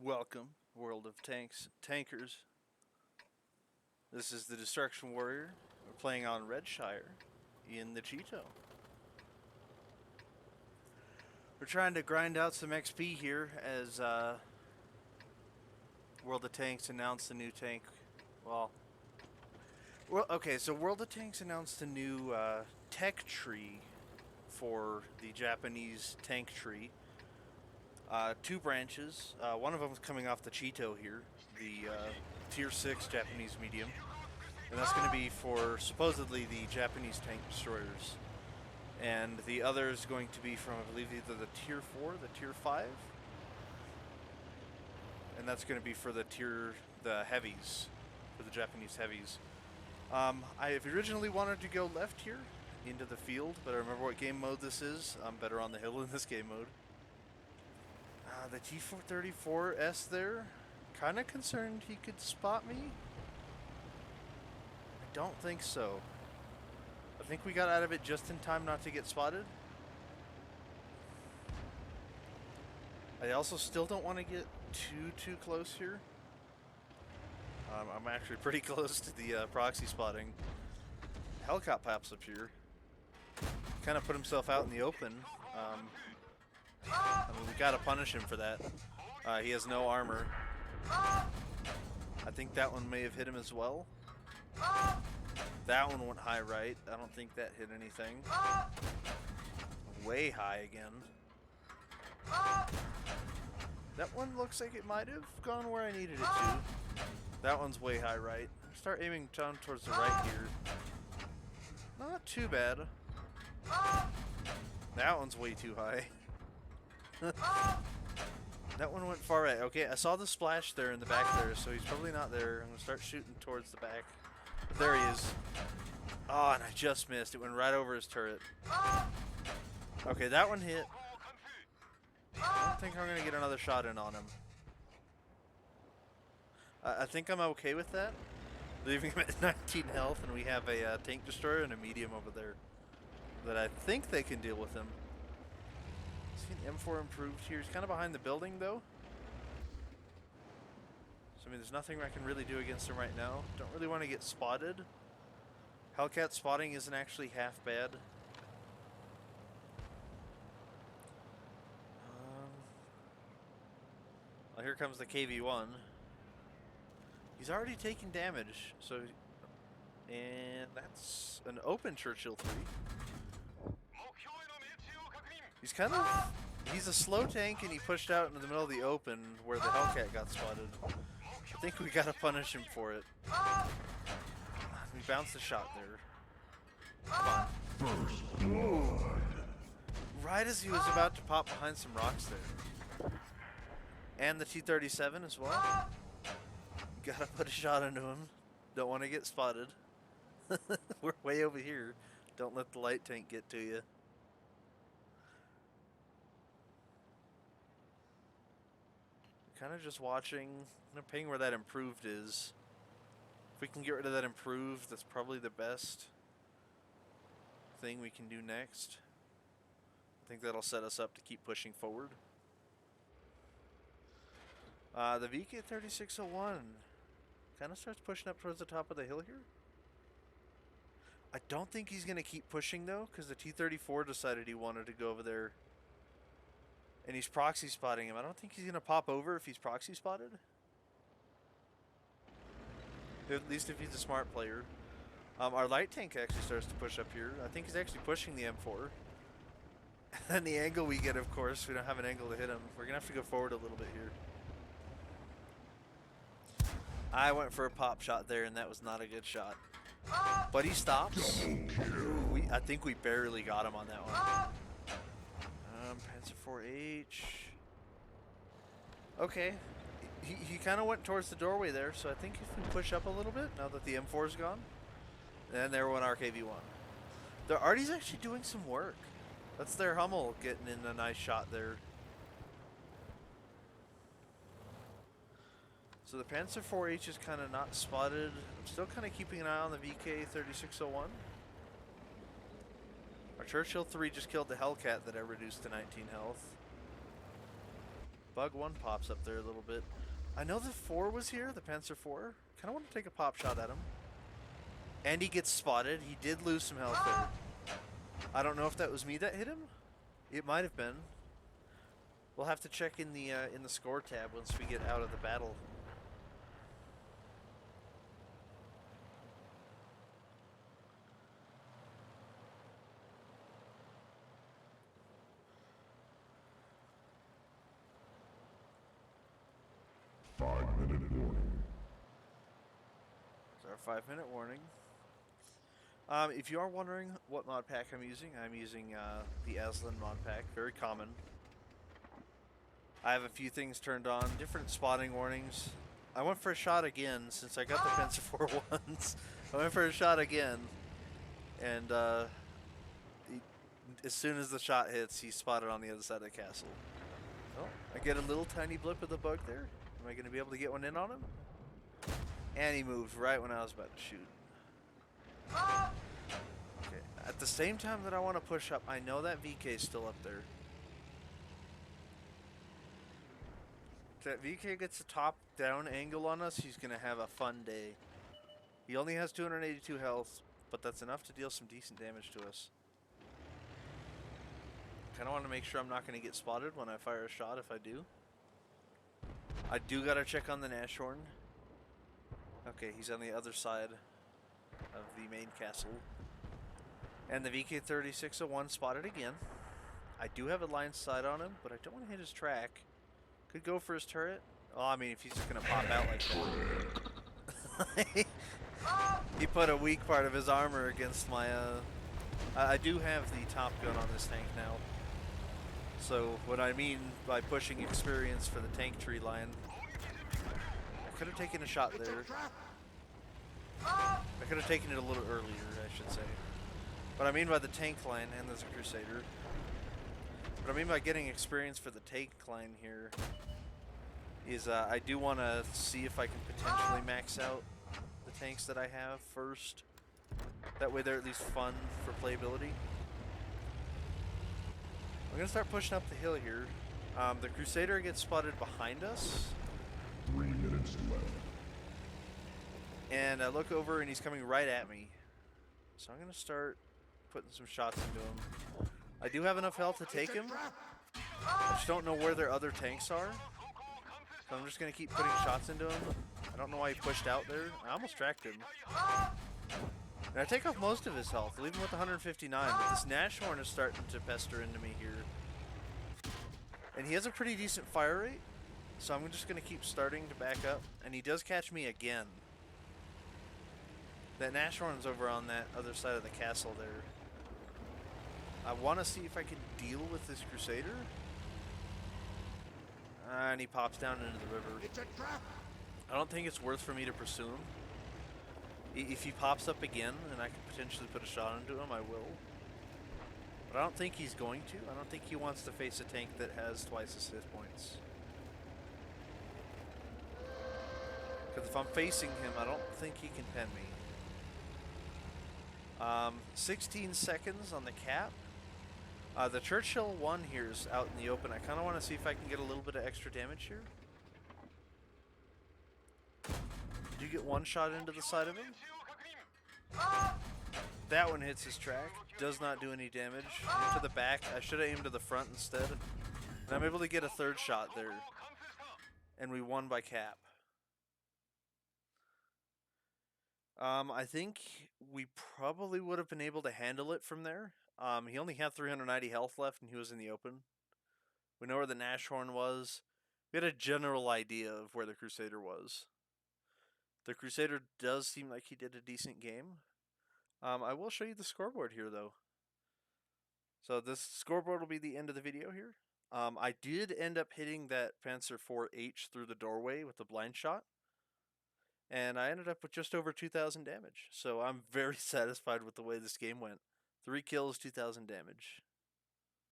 Welcome, world of tankers. This is the Destruction Warrior. We're playing on Redshire in the Cheeto. We're trying to grind out some XP here as World of Tanks announced a new tank. Well, okay, so World of Tanks announced a new tech tree for the Japanese tank tree. Two branches. One of them is coming off the Cheeto here, the Tier 6 Japanese medium. And that's going to be for supposedly the Japanese tank destroyers. And the other is going to be from, I believe, either the Tier 4, the Tier 5. And that's going to be for the heavies, for the Japanese heavies. I originally wanted to go left here into the field, but I remember what game mode this is. I'm better on the hill in this game mode. The T-434S there, kind of concerned he could spot me. I don't think so. I think we got out of it just in time not to get spotted. I also still don't want to get too close here. I'm actually pretty close to the proxy spotting. Hellcat pops up here. Kind of put himself out in the open. I mean, we gotta punish him for that. He has no armor. I think that one may have hit him as well. That one went high right. I don't think that hit anything. Way high again. That one looks like it might have gone where I needed it to. That one's way high right. Start aiming down towards the right here. Not too bad. That one's way too high. That one went far right. Okay, I saw the splash there in the back there, so he's probably not there. I'm going to start shooting towards the back. But there he is. Oh, and I just missed. It went right over his turret. Okay, that one hit. I don't think I'm going to get another shot in on him. I think I'm okay with that. Leaving him at 19 health, and we have a tank destroyer and a medium over there that I think they can deal with him. See the M4 improved here. He's kind of behind the building, though. So, I mean, there's nothing I can really do against him right now. Don't really want to get spotted. Hellcat spotting isn't actually half bad. Well, here comes the KV-1. He's already taking damage, so... And that's an open Churchill 3. He's a slow tank, and he pushed out into the middle of the open where the Hellcat got spotted. I think we gotta punish him for it. We bounced the shot there. Come on. Ooh. Right as he was about to pop behind some rocks there. And the T-37 as well. Gotta put a shot into him. Don't want to get spotted. We're way over here. Don't let the light tank get to you. Kind of just watching, paying where that improved is. If we can get rid of that improved, that's probably the best thing we can do next. I think that'll set us up to keep pushing forward. The VK-3601 kind of starts pushing up towards the top of the hill here. I don't think he's going to keep pushing, though, because the T-34 decided he wanted to go over there. And he's proxy spotting him. I don't think he's going to pop over if he's proxy spotted. At least if he's a smart player. Our light tank actually starts to push up here. I think he's actually pushing the M4. And the angle we get, of course, we don't have an angle to hit him. We're going to have to go forward a little bit here. I went for a pop shot there, and that was not a good shot. But he stops. I think we barely got him on that one. Panzer 4H. Okay. He kind of went towards the doorway there, so I think if we push up a little bit, now that the M4's gone, then there went our KV-1. The Artie's actually doing some work. That's their Hummel getting in a nice shot there. So the Panzer 4H is kind of not spotted. I'm still kind of keeping an eye on the VK-3601. Our Churchill 3 just killed the Hellcat that I reduced to 19 health. Bug 1 pops up there a little bit. I know the 4 was here, the Panzer 4. Kind of want to take a pop shot at him. And he gets spotted. He did lose some health there. I don't know if that was me that hit him. It might have been. We'll have to check in the score tab once we get out of the battle. It's our 5-minute warning. If you are wondering what mod pack I'm using the Aslan mod pack. Very common. I have a few things turned on, different spotting warnings. I went for a shot again since I got the Panzer 4 once. I went for a shot again, and as soon as the shot hits, he's spotted on the other side of the castle. Oh, I get a little tiny blip of the bug there. Am I going to be able to get one in on him? And he moved right when I was about to shoot. Okay, at the same time that I want to push up, I know that VK is still up there. If that VK gets a top-down angle on us, he's going to have a fun day. He only has 282 health, but that's enough to deal some decent damage to us. Kind of want to make sure I'm not going to get spotted when I fire a shot if I do. I do got to check on the Nashorn. Okay, he's on the other side of the main castle. And the VK-3601 spotted again. I do have a line sight on him, but I don't want to hit his track. Could go for his turret. Oh, I mean, if he's just going to pop out like that. He put a weak part of his armor against my... I do have the top gun on this tank now. So, what I mean by pushing experience for the tank tree line... I could have taken a shot there. I could have taken it a little earlier, I should say. What I mean by the tank line, and there's a Crusader... What I mean by getting experience for the tank line here is I do want to see if I can potentially max out the tanks that I have first. That way they're at least fun for playability. I'm going to start pushing up the hill here. The Crusader gets spotted behind us. 3 minutes left. And I look over and he's coming right at me. So I'm going to start putting some shots into him. I do have enough health to take him. I just don't know where their other tanks are. So I'm just going to keep putting shots into him. I don't know why he pushed out there. I almost tracked him. And I take off most of his health, leave him with 159. But this Nashorn is starting to pester into me here. And he has a pretty decent fire rate. So I'm just going to keep starting to back up. And he does catch me again. That Nashorn's over on that other side of the castle there. I want to see if I can deal with this Crusader. And he pops down into the river. It's a trap. I don't think it's worth for me to pursue him. If he pops up again and I can potentially put a shot into him, I will. But I don't think he's going to. I don't think he wants to face a tank that has twice his hit points. Because if I'm facing him, I don't think he can pen me. 16 seconds on the cap. The Churchill 1 here is out in the open. I kind of want to see if I can get a little bit of extra damage here. Do you get one shot into the side of him? That one hits his track. Does not do any damage. Into the back. I should have aimed to the front instead. And I'm able to get a third shot there. And we won by cap. I think we probably would have been able to handle it from there. He only had 390 health left and he was in the open. We know where the Nashorn was. We had a general idea of where the Crusader was. The Crusader does seem like he did a decent game. I will show you the scoreboard here though. So this scoreboard will be the end of the video here. I did end up hitting that Panzer IV-H through the doorway with the blind shot. And I ended up with just over 2,000 damage. So I'm very satisfied with the way this game went. 3 kills, 2,000 damage.